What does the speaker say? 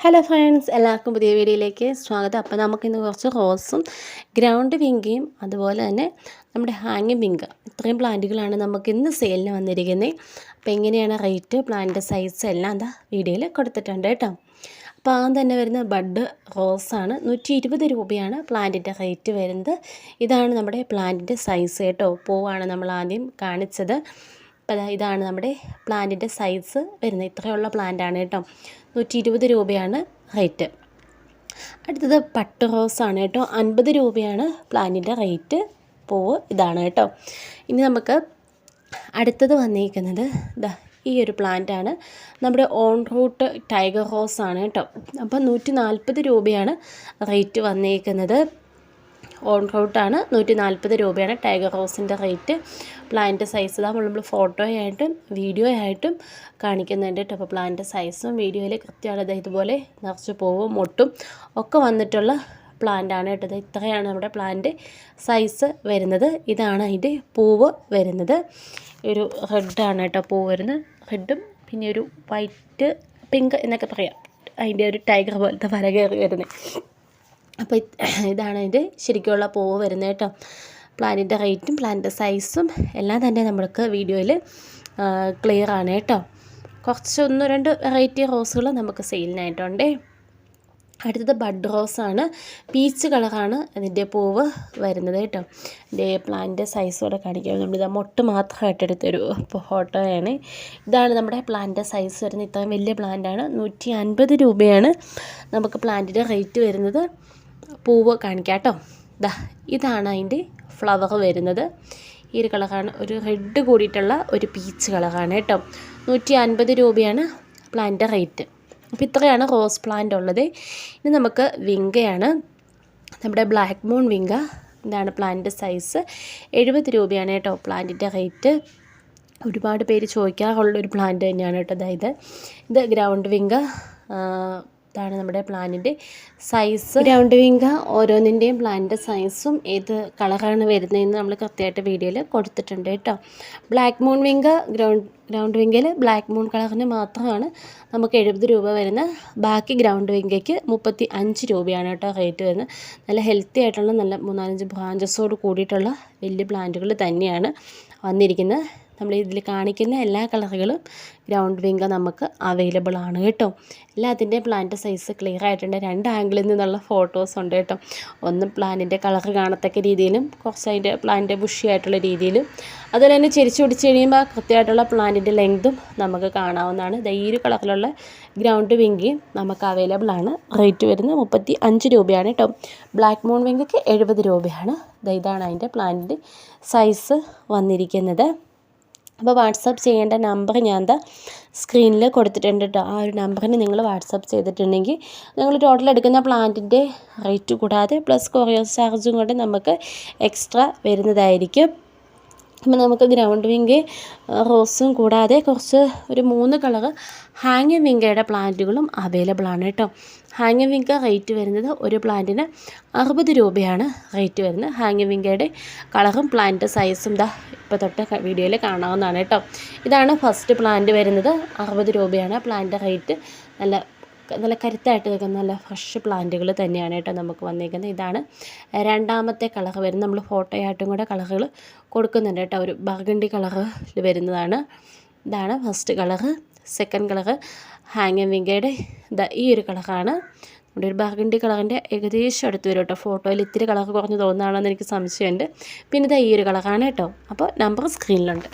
Hello friends, എല്ലാവർക്കും പുതിയ വീഡിയോയിലേക്ക് സ്വാഗതം. അപ്പോൾ നമുക്കിന്ന് കുറച്ച് റോസും ഗ്രൗണ്ട് വിങ്കയും അതുപോലെ തന്നെ നമ്മുടെ ഹാങ്ങിങ് വിങ്ക ഇത്രയും പ്ലാന്റുകളാണ് നമുക്കിന്ന് സെയിലിന് വന്നിരിക്കുന്നത്. അപ്പോൾ എങ്ങനെയാണ് റേറ്റ്, പ്ലാന്റിൻ്റെ സൈസ് എല്ലാം എന്താ വീഡിയോയിൽ കൊടുത്തിട്ടുണ്ട് കേട്ടോ. അപ്പോൾ ആദ്യം തന്നെ വരുന്ന ബഡ് റോസാണ്. 120 രൂപയാണ് പ്ലാന്റിൻ്റെ റേറ്റ് വരുന്നത്. ഇതാണ് നമ്മുടെ പ്ലാന്റിൻ്റെ സൈസ് കേട്ടോ. പൂവാണ് നമ്മൾ ആദ്യം കാണിച്ചത്. അപ്പോൾ ഇതാണ് നമ്മുടെ പ്ലാന്റിൻ്റെ സൈസ് വരുന്നത്. ഇത്രയുള്ള പ്ലാന്റാണ് കേട്ടോ. 120 രൂപയാണ് റേറ്റ്. അടുത്തത് പട്ട് റോസാണ് കേട്ടോ. 50 രൂപയാണ് പ്ലാന്റിൻ്റെ റേറ്റ്. പൂവ് ഇതാണ് കേട്ടോ. ഇനി നമുക്ക് അടുത്തത് വന്നിരിക്കുന്നത് ഈ ഒരു പ്ലാന്റാണ്. നമ്മുടെ ഓൺ റൂട്ട് ടൈഗർ റോസാണ് കേട്ടോ. അപ്പോൾ 140 രൂപയാണ് റേറ്റ് വന്നിരിക്കുന്നത്. ഓൺ റൂട്ടാണ്. 140 രൂപയാണ് ടൈഗർ റോസിൻ്റെ റേറ്റ്. പ്ലാന്റ് സൈസ് നമ്മൾ ഫോട്ടോയായിട്ടും വീഡിയോ ആയിട്ടും കാണിക്കുന്നുണ്ട് കേട്ടോ. അപ്പോൾ പ്ലാന്റ് സൈസും വീഡിയോയിൽ കൃത്യമാണ്. ഇതുപോലെ നിറച്ച് പൂവും മൊട്ടും ഒക്കെ വന്നിട്ടുള്ള പ്ലാന്റാണ് കേട്ടോ. ഇത്രയാണ് നമ്മുടെ പ്ലാന്റ് സൈസ് വരുന്നത്. ഇതാണ് അതിൻ്റെ പൂവ് വരുന്നത്. ഒരു റെഡാണ് കേട്ടോ പൂവ് വരുന്നത്. റെഡും പിന്നെ ഒരു വൈറ്റ് പിങ്ക് എന്നൊക്കെ പറയാം. അതിൻ്റെ ഒരു ടൈഗർ പോലത്തെ വര കയറി വരുന്നത്. അപ്പോൾ ഇതാണ് അതിൻ്റെ ശരിക്കുള്ള പൂവ് വരുന്നത് കേട്ടോ. പ്ലാന്റിൻ്റെ റേറ്റും പ്ലാന്റിൻ്റെ സൈസും എല്ലാം തന്നെ നമ്മൾക്ക് വീഡിയോയിൽ ക്ലിയർ ആണ് കേട്ടോ. കുറച്ച് 1-2 വെറൈറ്റി റോസുകൾ നമുക്ക് സെയിലിനായിട്ടുണ്ട്. അടുത്തത് ബഡ് റോസാണ്. പീച്ച് കളറാണ് അതിൻ്റെ പൂവ് വരുന്നത് കേട്ടോ. ഇതിൻ്റെ പ്ലാന്റിൻ്റെ സൈസോടെ കാണിക്കാം. നമ്മളിത് മൊട്ട് മാത്രമായിട്ട് എടുത്തൊരു ഫോട്ടോയാണ്. ഇതാണ് നമ്മുടെ പ്ലാന്റിൻ്റെ സൈസ് വരുന്നത്. ഇത്രയും വലിയ പ്ലാന്റാണ്. 150 രൂപയാണ് നമുക്ക് പ്ലാന്റിൻ്റെ റേറ്റ് വരുന്നത്. പൂവ് കാണിക്കാം കേട്ടോ. ഇതാണ് അതിൻ്റെ ഫ്ലവർ വരുന്നത്. ഈ ഒരു കളറാണ്. ഒരു റെഡ് കൂടിയിട്ടുള്ള ഒരു പീച്ച് കളറാണ് കേട്ടോ. 150 രൂപയാണ് പ്ലാന്റിൻ്റെ റേറ്റ്. അപ്പോൾ ഇത്രയാണ് റോസ് പ്ലാന്റ് ഉള്ളത്. ഇനി നമുക്ക് വിങ്കയാണ്. നമ്മുടെ ബ്ലാക്ക് മൂൺ വിങ്ക. ഇതാണ് പ്ലാന്റിൻ്റെ സൈസ്. 70 രൂപയാണ് കേട്ടോ പ്ലാന്റിൻ്റെ റേറ്റ്. ഒരുപാട് പേര് ചോദിക്കാറുള്ളൊരു പ്ലാന്റ് തന്നെയാണ് കേട്ടോ. ഇത് ഗ്രൗണ്ട് വിങ്ക. ഇതാണ് നമ്മുടെ പ്ലാന്റിൻ്റെ സൈസ്. ഗ്രൗണ്ട് വിങ്ക ഓരോന്നിൻ്റെയും പ്ലാന്റിൻ്റെ സൈസും ഏത് കളറാണ് വരുന്നതെന്ന് നമ്മൾ കൃത്യമായിട്ട് വീഡിയോയിൽ കൊടുത്തിട്ടുണ്ട് കേട്ടോ. ബ്ലാക്ക് മൂൺ വിങ്ക ഗ്രൗണ്ട് വിങ്കയിൽ ബ്ലാക്ക് മൂൺ കളറിന് മാത്രമാണ് നമുക്ക് 70 രൂപ വരുന്നത്. ബാക്കി ഗ്രൗണ്ട് വിങ്കയ്ക്ക് 35 രൂപയാണ് കേട്ടോ റേറ്റ് വരുന്നത്. നല്ല ഹെൽത്തി ആയിട്ടുള്ള നല്ല 3-4 ബ്രാഞ്ചസോട് കൂടിയിട്ടുള്ള വലിയ പ്ലാന്റുകൾ തന്നെയാണ് വന്നിരിക്കുന്നത്. നമ്മൾ ഇതിൽ കാണിക്കുന്ന എല്ലാ കളറുകളും ഗ്രൗണ്ട് വിങ്ക നമുക്ക് അവൈലബിൾ ആണ് കേട്ടോ. എല്ലാത്തിൻ്റെയും പ്ലാന്റ് സൈസ് ക്ലിയർ ആയിട്ടുണ്ട്. 2 ആംഗിളിൽ നിന്നുള്ള ഫോട്ടോസ് ഉണ്ട് കേട്ടോ. ഒന്ന് പ്ലാന്റിൻ്റെ കളർ കാണത്തക്ക രീതിയിലും കുറച്ച് അതിൻ്റെ പ്ലാന്റ് ബുഷി ആയിട്ടുള്ള രീതിയിലും, അതുപോലെ തന്നെ ചെരിച്ച് പിടിച്ച് കഴിയുമ്പോൾ കൃത്യമായിട്ടുള്ള പ്ലാന്റിൻ്റെ ലെങ്തും നമുക്ക് കാണാവുന്നതാണ്. ഈ ഒരു കളറിലുള്ള ഗ്രൗണ്ട് വിങ്കയും നമുക്ക് അവൈലബിൾ ആണ്. റേറ്റ് വരുന്നത് 35 രൂപയാണ് കേട്ടോ. ബ്ലാക്ക് മൂൺ വിങ്കയ്ക്ക് 70 രൂപയാണ്. ഇതാണ് അതിൻ്റെ പ്ലാന്റിൻ്റെ സൈസ് വന്നിരിക്കുന്നത്. അപ്പോൾ വാട്സപ്പ് ചെയ്യേണ്ട നമ്പർ ഞാൻ സ്ക്രീനിൽ കൊടുത്തിട്ടുണ്ട് കേട്ടോ. ആ ഒരു നമ്പറിന് നിങ്ങൾ വാട്സപ്പ് ചെയ്തിട്ടുണ്ടെങ്കിൽ നിങ്ങൾ ടോട്ടൽ എടുക്കുന്ന പ്ലാന്റിൻ്റെ റേറ്റ് കൂടാതെ പ്ലസ് കൊറിയർ ചാർജും കൊണ്ട് നമുക്ക് എക്സ്ട്രാ വരുന്നതായിരിക്കും. അപ്പോൾ നമുക്ക് ഗ്രൗണ്ട് വിങ്ക റോസും കൂടാതെ ഒരു 3 കളറ് ഹാങ്ങിങ് വിങ്കയുടെ പ്ലാന്റുകളും അവൈലബിൾ ആണ് കേട്ടോ. ഹാങ്ങിങ് വിങ്ക റേറ്റ് വരുന്നത് ഒരു പ്ലാന്റിന് 60 രൂപയാണ് റേറ്റ് വരുന്നത്. ഹാങ്ങിങ് വിങ്കയുടെ കളറും പ്ലാന്റ് സൈസും ഇപ്പോൾ തൊട്ട് വീഡിയോയിൽ കാണാവുന്നതാണ് കേട്ടോ. ഇതാണ് ഫസ്റ്റ് പ്ലാന്റ് വരുന്നത്. 60 രൂപയാണ് പ്ലാന്റ് റേറ്റ്. നല്ല കരുത്തായിട്ട് നിൽക്കുന്ന നല്ല ഫ്രഷ് പ്ലാന്റുകൾ തന്നെയാണ് കേട്ടോ നമുക്ക് വന്നിരിക്കുന്നത്. ഇതാണ് രണ്ടാമത്തെ കളർ വരുന്നത്. നമ്മൾ ഫോട്ടോയായിട്ടും കൂടെ കളറുകൾ കൊടുക്കുന്നുണ്ട് കേട്ടോ. ഒരു ബർഗണ്ടി കളറിൽ വരുന്നതാണ്. ഇതാണ് ഫസ്റ്റ് കളറ്. സെക്കൻഡ് കളറ് ഹാങ്ങിങ് വിങ്കയുടെ ഈ ഒരു കളറാണ്. നമ്മുടെ ഒരു ബർഗണ്ടി കളറിൻ്റെ ഏകദേശം അടുത്ത് വരും കേട്ടോ. ഫോട്ടോയിൽ ഇത്തിരി കളർ കുറഞ്ഞ് തോന്നുന്നതാണെന്ന് എനിക്ക് സംശയമുണ്ട്. പിന്നെ ഈ ഒരു കളറാണ് കേട്ടോ. അപ്പോൾ നമ്പർ സ്ക്രീനിലുണ്ട്.